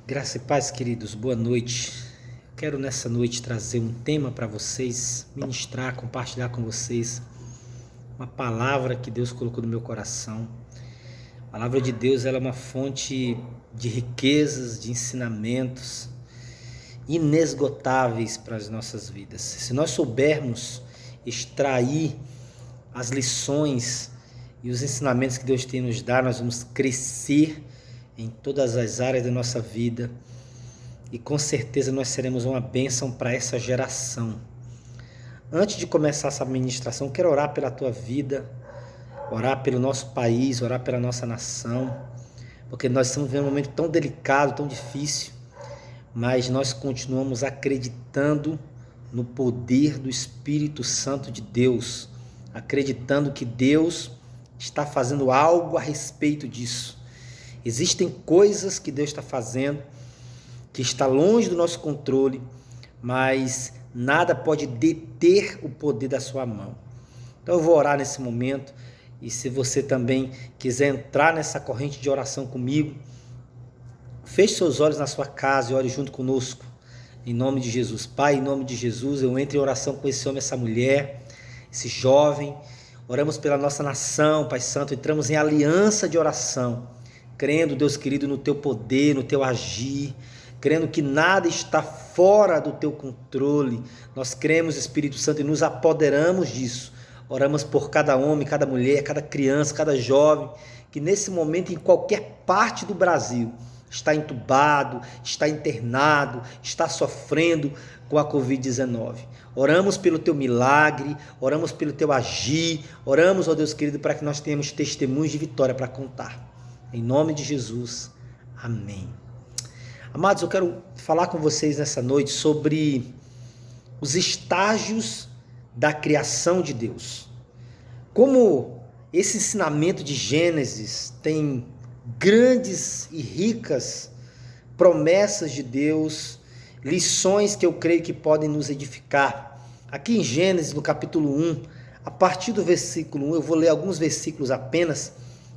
Graça e paz, queridos, boa noite. Quero nessa noite trazer um tema para vocês, ministrar, compartilhar com vocês uma palavra que Deus colocou no meu coração. A palavra de Deus, ela é uma fonte de riquezas, de ensinamentos inesgotáveis para as nossas vidas. Se nós soubermos extrair as lições e os ensinamentos que Deus tem nos dado, nós vamos crescer em todas as áreas da nossa vida e com certeza nós seremos uma bênção para essa geração. Antes de começar essa ministração, quero orar pela tua vida, orar pelo nosso país, orar pela nossa nação, porque nós estamos vivendo um momento tão delicado, tão difícil, mas nós continuamos acreditando no poder do Espírito Santo de Deus, acreditando que Deus está fazendo algo a respeito disso. Existem coisas que Deus está fazendo, que está longe do nosso controle, mas nada pode deter o poder da sua mão. Então eu vou orar nesse momento, e se você também quiser entrar nessa corrente de oração comigo, feche seus olhos na sua casa e ore junto conosco, em nome de Jesus. Pai, em nome de Jesus, eu entro em oração com esse homem, essa mulher, esse jovem. Oramos pela nossa nação, Pai Santo, entramos em aliança de oração, crendo, Deus querido, no teu poder, no teu agir, crendo que nada está fora do teu controle. Nós cremos, Espírito Santo, e nos apoderamos disso. Oramos por cada homem, cada mulher, cada criança, cada jovem, que nesse momento, em qualquer parte do Brasil, está entubado, está internado, está sofrendo com a Covid-19. Oramos pelo teu milagre, oramos pelo teu agir, oramos, ó Deus querido, para que nós tenhamos testemunhos de vitória para contar. Em nome de Jesus, amém. Amados, eu quero falar com vocês nessa noite sobre os estágios da criação de Deus. Como esse ensinamento de Gênesis tem grandes e ricas promessas de Deus, lições que eu creio que podem nos edificar. Aqui em Gênesis, no capítulo 1, a partir do versículo 1, eu vou ler alguns versículos apenas,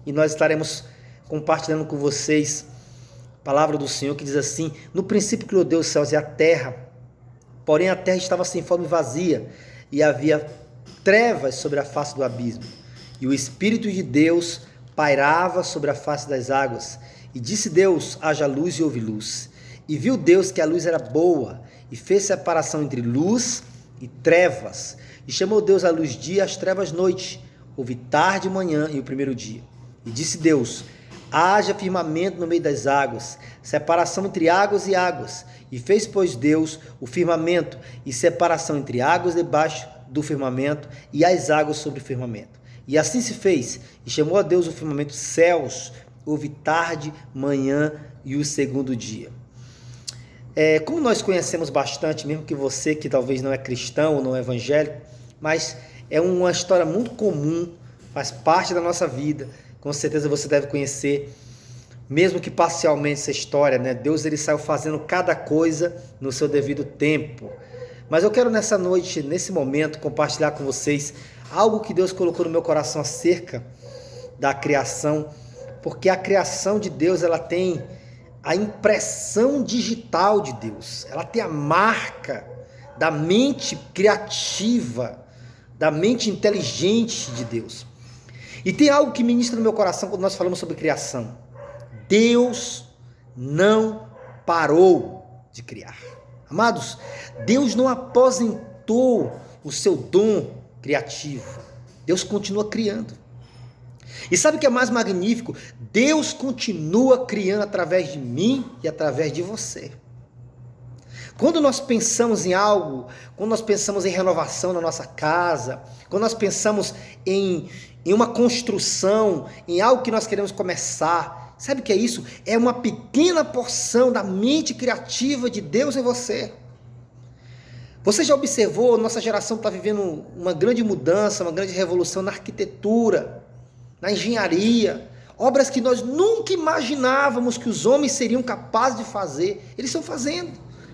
e nós estaremos compartilhando com vocês a palavra do Senhor, que diz assim: no princípio criou Deus os céus e a terra, porém a terra estava sem forma e vazia, e havia trevas sobre a face do abismo, e o Espírito de Deus pairava sobre a face das águas. E disse Deus: haja luz, e houve luz. E viu Deus que a luz era boa, e fez separação entre luz e trevas. E chamou Deus a luz dia, as trevas noite. Houve tarde e manhã, e o primeiro dia. E disse Deus: haja firmamento no meio das águas, separação entre águas e águas. E fez, pois, Deus o firmamento, e separação entre águas debaixo do firmamento, e as águas sobre o firmamento. E assim se fez, e chamou a Deus o firmamento céus. Houve tarde, manhã e o segundo dia. Como nós conhecemos bastante, mesmo que você que talvez não é cristão ou não é evangélico, mas é uma história muito comum, faz parte da nossa vida, com certeza você deve conhecer, mesmo que parcialmente, essa história, né? Deus, ele saiu fazendo cada coisa no seu devido tempo. Mas eu quero nessa noite, nesse momento, compartilhar com vocês algo que Deus colocou no meu coração acerca da criação, porque a criação de Deus, ela tem a impressão digital de Deus, ela tem a marca da mente criativa, da mente inteligente de Deus. E tem algo que ministra no meu coração quando nós falamos sobre criação. Deus não parou de criar. Amados, Deus não aposentou o seu dom criativo. Deus continua criando. E sabe o que é mais magnífico? Deus continua criando através de mim e através de você. Quando nós pensamos em algo, quando nós pensamos em renovação na nossa casa, quando nós pensamos em uma construção, em algo que nós queremos começar, sabe o que é isso? É uma pequena porção da mente criativa de Deus em você. Você já observou, nossa geração está vivendo uma grande mudança, uma grande revolução na arquitetura, na engenharia, obras que nós nunca imaginávamos que os homens seriam capazes de fazer, eles estão fazendo.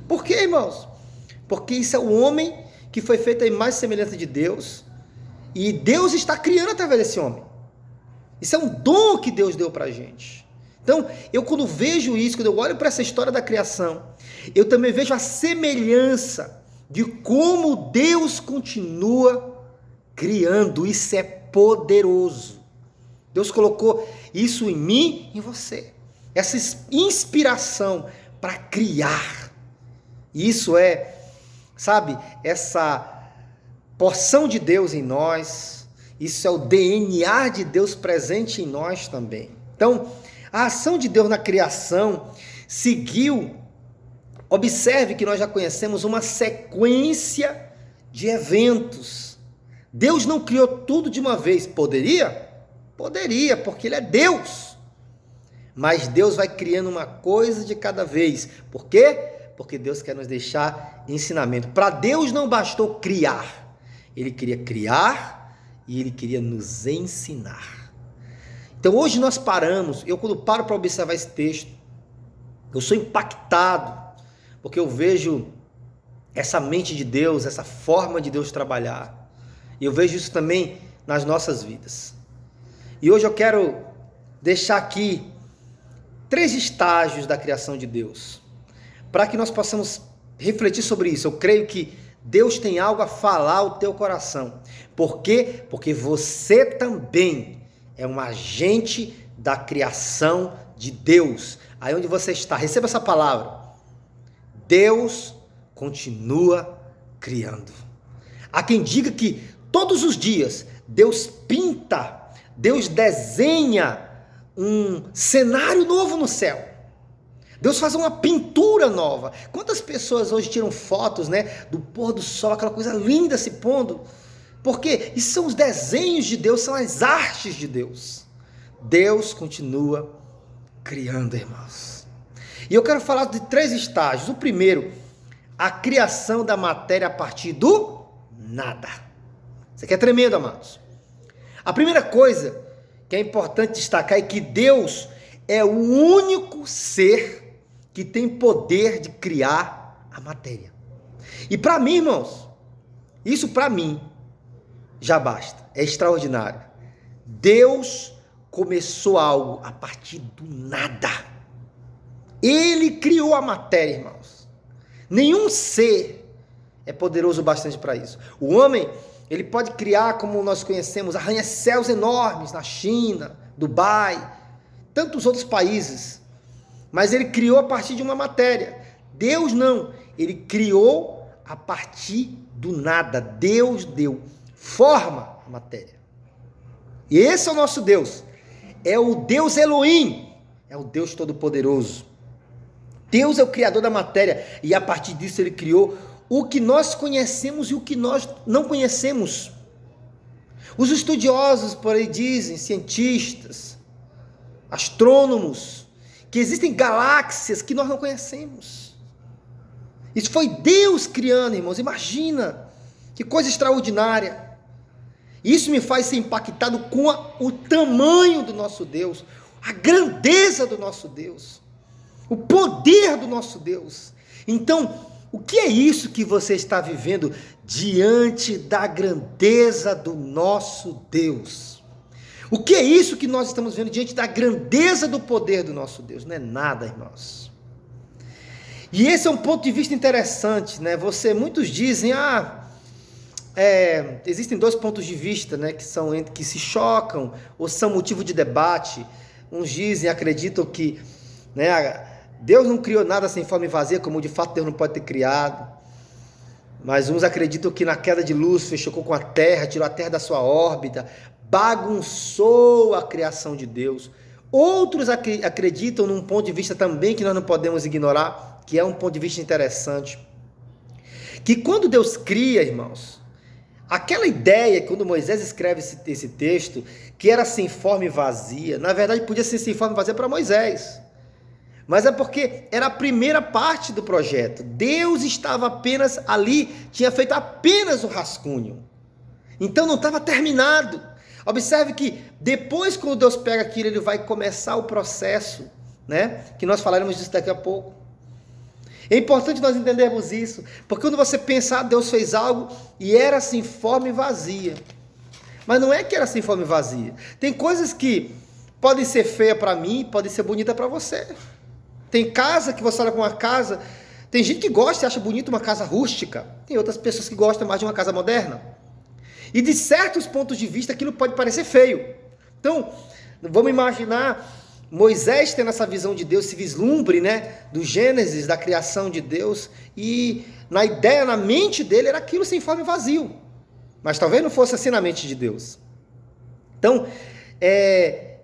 Por quê, irmãos? Porque isso é o homem que foi feito à imagem e semelhança de Deus, e Deus está criando através desse homem. Isso é um dom que Deus deu para a gente. Então, eu quando vejo isso, quando eu olho para essa história da criação, eu também vejo a semelhança de como Deus continua criando. Isso é poderoso. Deus colocou isso em mim e em você. Essa inspiração para criar. Isso é, sabe, essa porção de Deus em nós. Isso é o DNA de Deus presente em nós também. Então, a ação de Deus na criação seguiu, observe que nós já conhecemos uma sequência de eventos. Deus não criou tudo de uma vez. Poderia? Poderia, porque Ele é Deus. Mas Deus vai criando uma coisa de cada vez. Por quê? Porque Deus quer nos deixar ensinamento. Para Deus não bastou criar. Ele queria criar e Ele queria nos ensinar. Então hoje nós paramos, eu quando paro para observar esse texto, eu sou impactado, porque eu vejo essa mente de Deus, essa forma de Deus trabalhar. E eu vejo isso também nas nossas vidas. E hoje eu quero deixar aqui 3 estágios da criação de Deus, para que nós possamos refletir sobre isso. Eu creio que Deus tem algo a falar ao teu coração. Por quê? Porque você também é um agente da criação de Deus. Aí onde você está, receba essa palavra. Deus continua criando. Há quem diga que todos os dias Deus pinta, Deus desenha um cenário novo no céu. Deus faz uma pintura nova. Quantas pessoas hoje tiram fotos, do pôr do sol, aquela coisa linda se pondo? Porque isso são os desenhos de Deus, são as artes de Deus. Deus continua criando, irmãos. E eu quero falar de 3 estágios. O primeiro, a criação da matéria a partir do nada. Isso aqui é tremendo, amados. A primeira coisa que é importante destacar é que Deus é o único ser que tem poder de criar a matéria. E para mim, irmãos, isso para mim já basta, é extraordinário. Deus começou algo a partir do nada. Ele criou a matéria, irmãos. Nenhum ser é poderoso bastante para isso. O homem, ele pode criar, como nós conhecemos, arranha-céus enormes na China, Dubai, tantos outros países. Mas ele criou a partir de uma matéria. Deus não, ele criou a partir do nada. Deus deu forma à matéria. E esse é o nosso Deus. É o Deus Elohim. É o Deus Todo-Poderoso. Deus é o criador da matéria. E a partir disso ele criou o que nós conhecemos e o que nós não conhecemos. Os estudiosos por aí dizem, cientistas, astrônomos, que existem galáxias que nós não conhecemos. Isso foi Deus criando, irmãos. Imagina, que coisa extraordinária. Isso me faz ser impactado com o tamanho do nosso Deus, a grandeza do nosso Deus, o poder do nosso Deus. Então, o que é isso que você está vivendo diante da grandeza do nosso Deus? O que é isso que nós estamos vendo diante da grandeza do poder do nosso Deus? Não é nada, irmãos. E esse é um ponto de vista interessante, muitos dizem, existem 2 pontos de vista, que se chocam ou são motivo de debate. Uns dizem, acreditam que Deus não criou nada sem forma e vazia, como de fato Deus não pode ter criado. Mas uns acreditam que na queda de Lúcifer chocou com a terra, tirou a terra da sua órbita, bagunçou a criação de Deus. Outros acreditam num ponto de vista também que nós não podemos ignorar, que é um ponto de vista interessante, que quando Deus cria, irmãos, aquela ideia, quando Moisés escreve esse texto, que era sem forma e vazia, na verdade podia ser sem forma e vazia para Moisés, mas é porque era a primeira parte do projeto. Deus estava apenas ali, tinha feito apenas o rascunho, então não estava terminado. Observe que depois, quando Deus pega aquilo, ele vai começar o processo, que nós falaremos disso daqui a pouco. É importante nós entendermos isso, porque quando você pensa, Deus fez algo e era sem forma e vazia. Mas não é que era sem forma e vazia. Tem coisas que podem ser feias para mim, podem ser bonitas para você. Tem casa que você olha para uma casa, tem gente que gosta e acha bonita uma casa rústica, tem outras pessoas que gostam mais de uma casa moderna. E de certos pontos de vista aquilo pode parecer feio. Então, vamos imaginar Moisés tendo essa visão de Deus, esse vislumbre, né, do Gênesis, da criação de Deus, e na ideia, na mente dele, era aquilo sem forma e vazio. Mas talvez não fosse assim na mente de Deus. Então,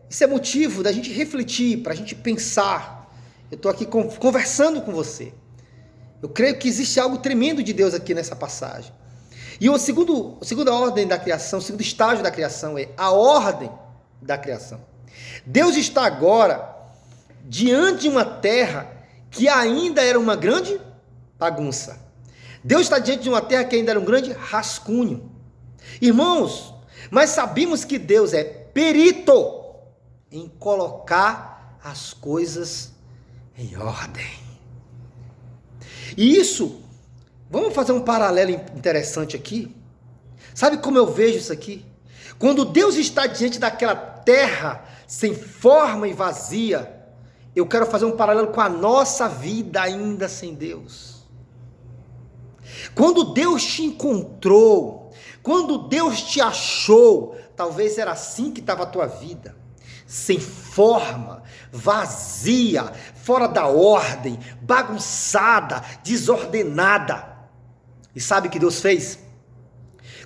isso é motivo da gente refletir, para a gente pensar. Eu estou aqui conversando com você. Eu creio que existe algo tremendo de Deus aqui nessa passagem. E a segunda ordem da criação, o segundo estágio da criação é a ordem da criação. Deus está agora diante de uma terra que ainda era uma grande bagunça. Deus está diante de uma terra que ainda era um grande rascunho. Irmãos, mas sabemos que Deus é perito em colocar as coisas em ordem. E isso, vamos fazer um paralelo interessante aqui. Sabe como eu vejo isso aqui? Quando Deus está diante daquela terra sem forma e vazia, eu quero fazer um paralelo com a nossa vida ainda sem Deus. Quando Deus te encontrou, quando Deus te achou, talvez era assim que estava a tua vida, sem forma, vazia, fora da ordem, bagunçada, desordenada. E sabe o que Deus fez?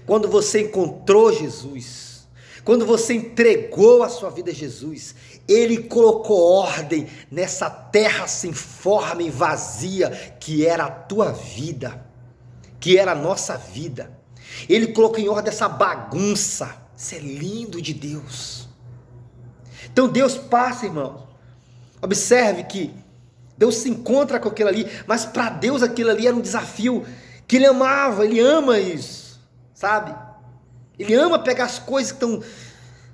Quando você encontrou Jesus, quando você entregou a sua vida a Jesus, Ele colocou ordem nessa terra sem forma e vazia, que era a tua vida, que era a nossa vida. Ele colocou em ordem essa bagunça. Isso é lindo de Deus. Então Deus passa, irmão. Observe que Deus se encontra com aquilo ali, mas para Deus aquilo ali era um desafio que Ele amava, Ele ama isso, sabe? Ele ama pegar as coisas que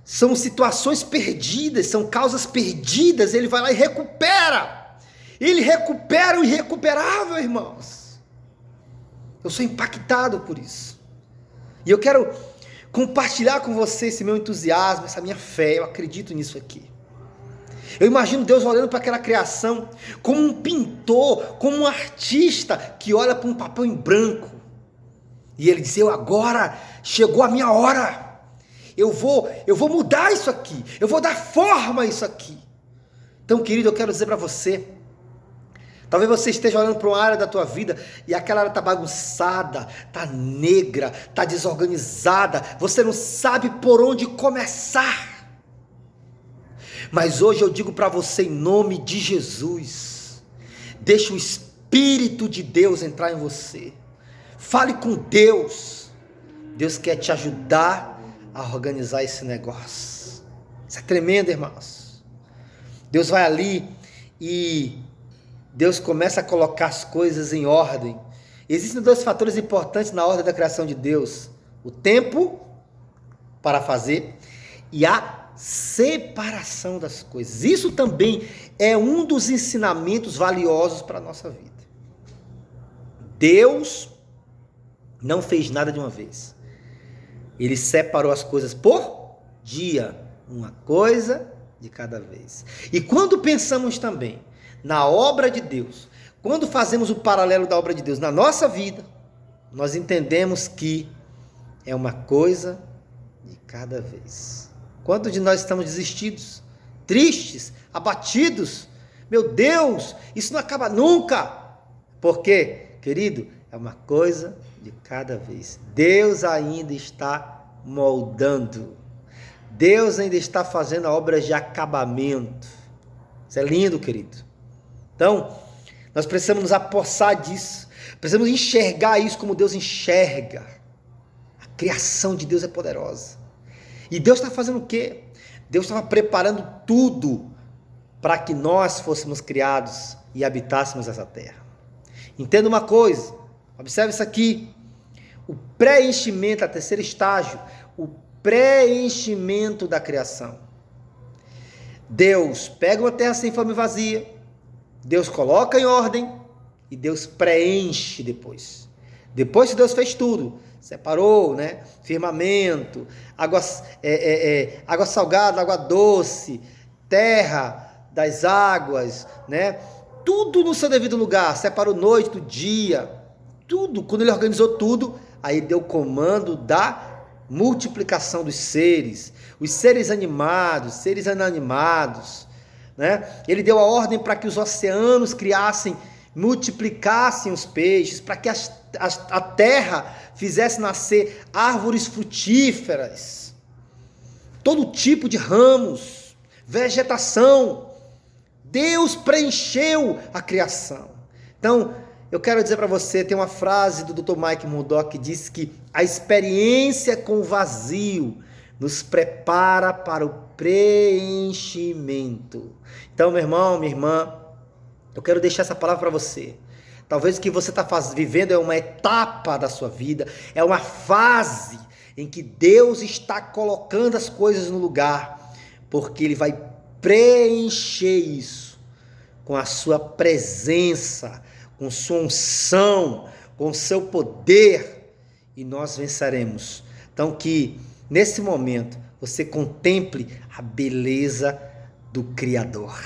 são situações perdidas, são causas perdidas, Ele vai lá e recupera. Ele recupera o irrecuperável, irmãos. Eu sou impactado por isso. E eu quero compartilhar com você esse meu entusiasmo, essa minha fé. Eu acredito nisso aqui. Eu imagino Deus olhando para aquela criação como um pintor, como um artista que olha para um papel em branco. E ele diz: agora chegou a minha hora. Eu vou mudar isso aqui. Eu vou dar forma a isso aqui. Então, querido, eu quero dizer para você, talvez você esteja olhando para uma área da tua vida e aquela área está bagunçada, está negra, está desorganizada, você não sabe por onde começar. Mas hoje eu digo para você, em nome de Jesus, deixa o Espírito de Deus entrar em você. Fale com Deus. Deus quer te ajudar a organizar esse negócio. Isso é tremendo, irmãos. Deus vai ali e Deus começa a colocar as coisas em ordem. Existem dois fatores importantes na ordem da criação de Deus: o tempo para fazer e a separação das coisas. Isso também é um dos ensinamentos valiosos para a nossa vida. Deus não fez nada de uma vez. Ele separou as coisas por dia, uma coisa de cada vez. E quando pensamos também na obra de Deus, quando fazemos o paralelo da obra de Deus na nossa vida, nós entendemos que é uma coisa de cada vez. Quantos de nós estamos desistidos, tristes, abatidos? Meu Deus, isso não acaba nunca. Por quê? Querido, é uma coisa de cada vez. Deus ainda está moldando. Deus ainda está fazendo obras de acabamento. Isso é lindo, querido. Então, nós precisamos nos apossar disso. Precisamos enxergar isso como Deus enxerga. A criação de Deus é poderosa. E Deus está fazendo o quê? Deus estava preparando tudo para que nós fôssemos criados e habitássemos essa terra. Entenda uma coisa, observe isso aqui. O preenchimento, a terceiro estágio, o preenchimento da criação. Deus pega uma terra sem forma e vazia, Deus coloca em ordem e Deus preenche depois. Depois que Deus fez tudo, separou, firmamento, água salgada, água doce, terra das águas, né? Tudo no seu devido lugar, separou noite do dia, tudo. Quando ele organizou tudo, aí deu o comando da multiplicação dos seres, os seres animados, seres inanimados, né? Ele deu a ordem para que os oceanos criassem, multiplicassem os peixes, para que a terra fizesse nascer árvores frutíferas, todo tipo de ramos, vegetação. Deus preencheu a criação. Então, eu quero dizer para você, tem uma frase do Dr. Mike Murdock que diz que a experiência com o vazio nos prepara para o preenchimento. Então, meu irmão, minha irmã, eu quero deixar essa palavra para você. Talvez o que você está vivendo é uma etapa da sua vida, é uma fase em que Deus está colocando as coisas no lugar, porque Ele vai preencher isso com a sua presença, com sua unção, com seu poder, e nós venceremos. Então que nesse momento você contemple a beleza do Criador.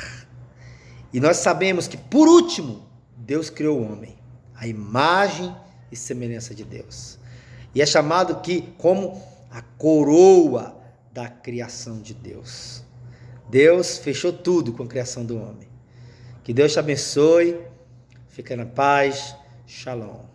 E nós sabemos que, por último, Deus criou o homem, a imagem e semelhança de Deus. E é chamado como a coroa da criação de Deus. Deus fechou tudo com a criação do homem. Que Deus te abençoe. Fica na paz. Shalom.